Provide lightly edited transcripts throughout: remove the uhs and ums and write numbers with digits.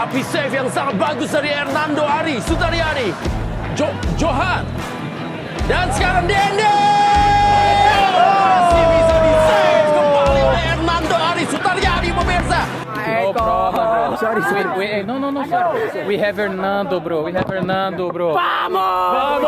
Tapi save yang sangat bagus dari Hernando Ari Sutaryadi. Johan. Dan sekarang Dende. Masih bisa di-save kembali oleh Hernando Ari Sutaryadi, pemirsa. No problem. Sorry. No. Sorry. We have Hernando, bro. Vamos!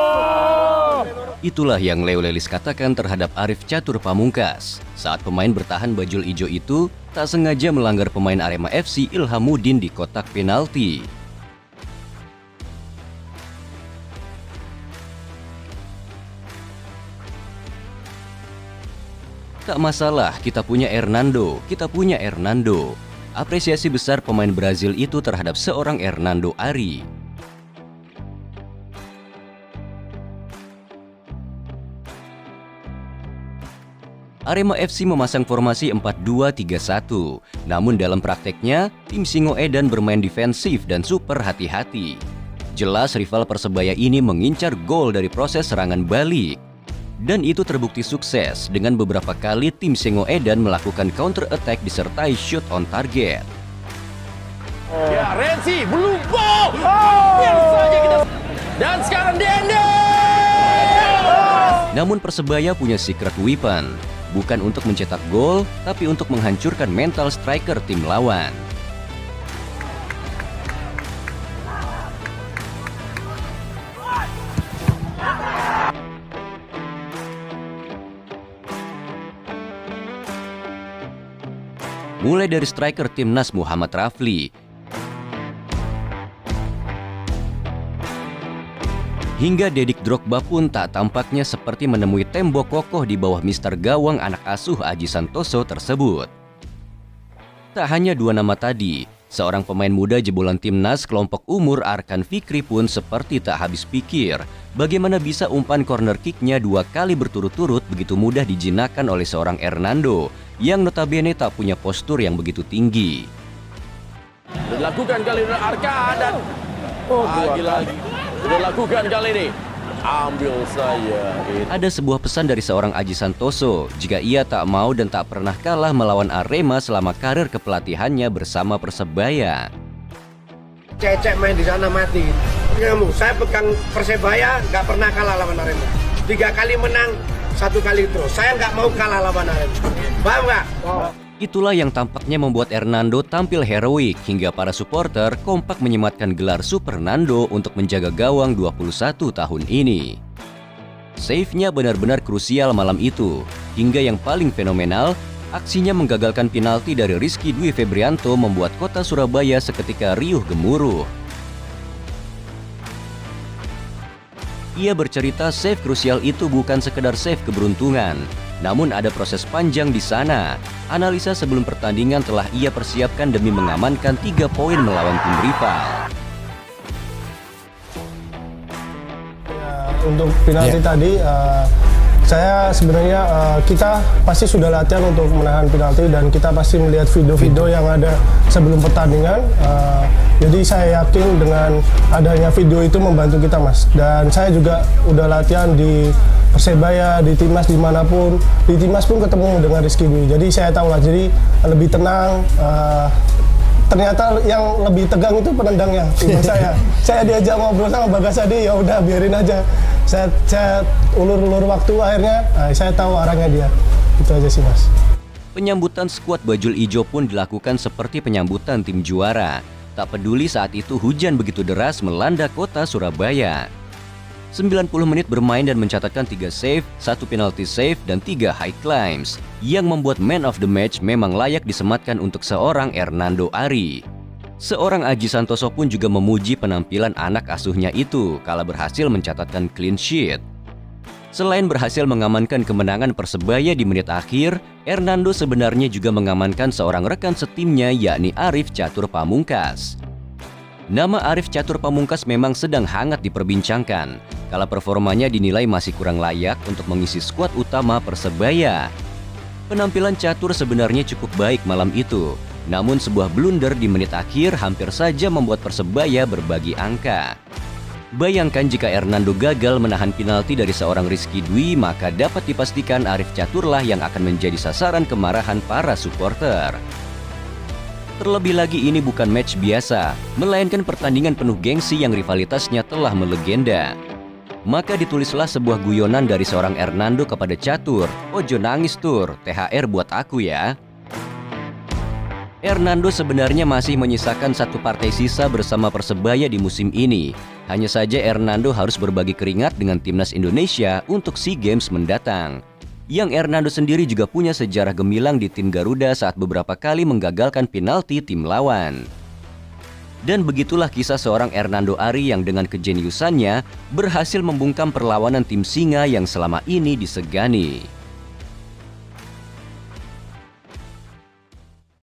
Itulah yang Leo Lelis katakan terhadap Arief Catur Pamungkas saat pemain bertahan bajul ijo itu tak sengaja melanggar pemain Arema FC Ilhamuddin di kotak penalti. Tak masalah, kita punya Hernando. Apresiasi besar pemain Brazil itu terhadap seorang Hernando Ari. Arema FC memasang formasi 4-2-3-1. Namun dalam prakteknya, tim Singoedan bermain defensif dan super hati-hati. Jelas rival Persebaya ini mengincar gol dari proses serangan balik. Dan itu terbukti sukses dengan beberapa kali tim Singoedan melakukan counter attack disertai shoot on target. Ya, Renzi belum ball. Hampir saja kita. Dan sekarang Dende. Namun Persebaya punya secret weapon. Bukan untuk mencetak gol, tapi untuk menghancurkan mental striker tim lawan. Mulai dari striker timnas Muhammad Rafli, hingga Dedik Drogba pun tak tampaknya seperti menemui tembok kokoh di bawah mister gawang anak asuh Aji Santoso tersebut. Tak hanya dua nama tadi, seorang pemain muda jebolan timnas kelompok umur Arkan Fikri pun seperti tak habis pikir bagaimana bisa umpan corner kicknya 2 kali berturut-turut begitu mudah dijinakan oleh seorang Hernando yang notabene tak punya postur yang begitu tinggi. Dilakukan kali ini Arkan dan lagi-lagi sudah lakukan kali ini. Ambil saya. Ada sebuah pesan dari seorang Aji Santoso jika ia tak mau dan tak pernah kalah melawan Arema selama karir kepelatihannya bersama Persebaya. Cecek main di sana mati. Kamu, saya pegang Persebaya nggak pernah kalah lawan Arema. 3 kali menang, 1 kali terus. Saya nggak mau kalah lawan Arema. Paham nggak? Itulah yang tampaknya membuat Hernando tampil heroik hingga para supporter kompak menyematkan gelar Super Nando untuk menjaga gawang 21 tahun ini. Save-nya benar-benar krusial malam itu, hingga yang paling fenomenal, aksinya menggagalkan penalti dari Rizky Dwi Febrianto membuat kota Surabaya seketika riuh gemuruh. Ia bercerita save krusial itu bukan sekedar save keberuntungan, namun ada proses panjang di sana. Analisa sebelum pertandingan telah ia persiapkan demi mengamankan 3 poin melawan tim rival. Untuk penalti tadi, saya sebenarnya kita pasti sudah latihan untuk menahan penalti dan kita pasti melihat video-video yang ada sebelum pertandingan. Jadi saya yakin dengan adanya video itu membantu kita, Mas. Dan saya juga udah latihan di Persebaya, di timnas dimanapun, di timnas pun ketemu dengan Rizky Dwi. Jadi saya tahu lah, jadi lebih tenang. Ternyata yang lebih tegang itu penendangnya, tim saya. Saya diajak ngobrol sama Bagas Adi, ya udah biarin aja. Saya ulur-ulur waktu akhirnya, saya tahu arahnya dia. Itu aja sih, Mas. Penyambutan skuad bajul ijo pun dilakukan seperti penyambutan tim juara. Tak peduli saat itu hujan begitu deras melanda kota Surabaya. 90 menit bermain dan mencatatkan 3 save, 1 penalty save, dan 3 high climbs, yang membuat man of the match memang layak disematkan untuk seorang Hernando Ari. Seorang Aji Santoso pun juga memuji penampilan anak asuhnya itu kala berhasil mencatatkan clean sheet. Selain berhasil mengamankan kemenangan Persebaya di menit akhir, Hernando sebenarnya juga mengamankan seorang rekan setimnya yakni Arief Catur Pamungkas. Nama Arief Catur Pamungkas memang sedang hangat diperbincangkan, kala performanya dinilai masih kurang layak untuk mengisi skuad utama Persebaya. Penampilan Catur sebenarnya cukup baik malam itu, namun sebuah blunder di menit akhir hampir saja membuat Persebaya berbagi angka. Bayangkan jika Hernando gagal menahan penalti dari seorang Rizky Dwi, maka dapat dipastikan Arief Caturlah yang akan menjadi sasaran kemarahan para supporter. Terlebih lagi ini bukan match biasa, melainkan pertandingan penuh gengsi yang rivalitasnya telah melegenda. Maka ditulislah sebuah guyonan dari seorang Hernando kepada Catur, "Ojo nangis Tur, THR buat aku ya." Hernando sebenarnya masih menyisakan satu partai sisa bersama Persebaya di musim ini. Hanya saja Hernando harus berbagi keringat dengan timnas Indonesia untuk SEA Games mendatang. Yang Hernando sendiri juga punya sejarah gemilang di tim Garuda saat beberapa kali menggagalkan penalti tim lawan. Dan begitulah kisah seorang Hernando Ari yang dengan kejeniusannya berhasil membungkam perlawanan tim Singa yang selama ini disegani.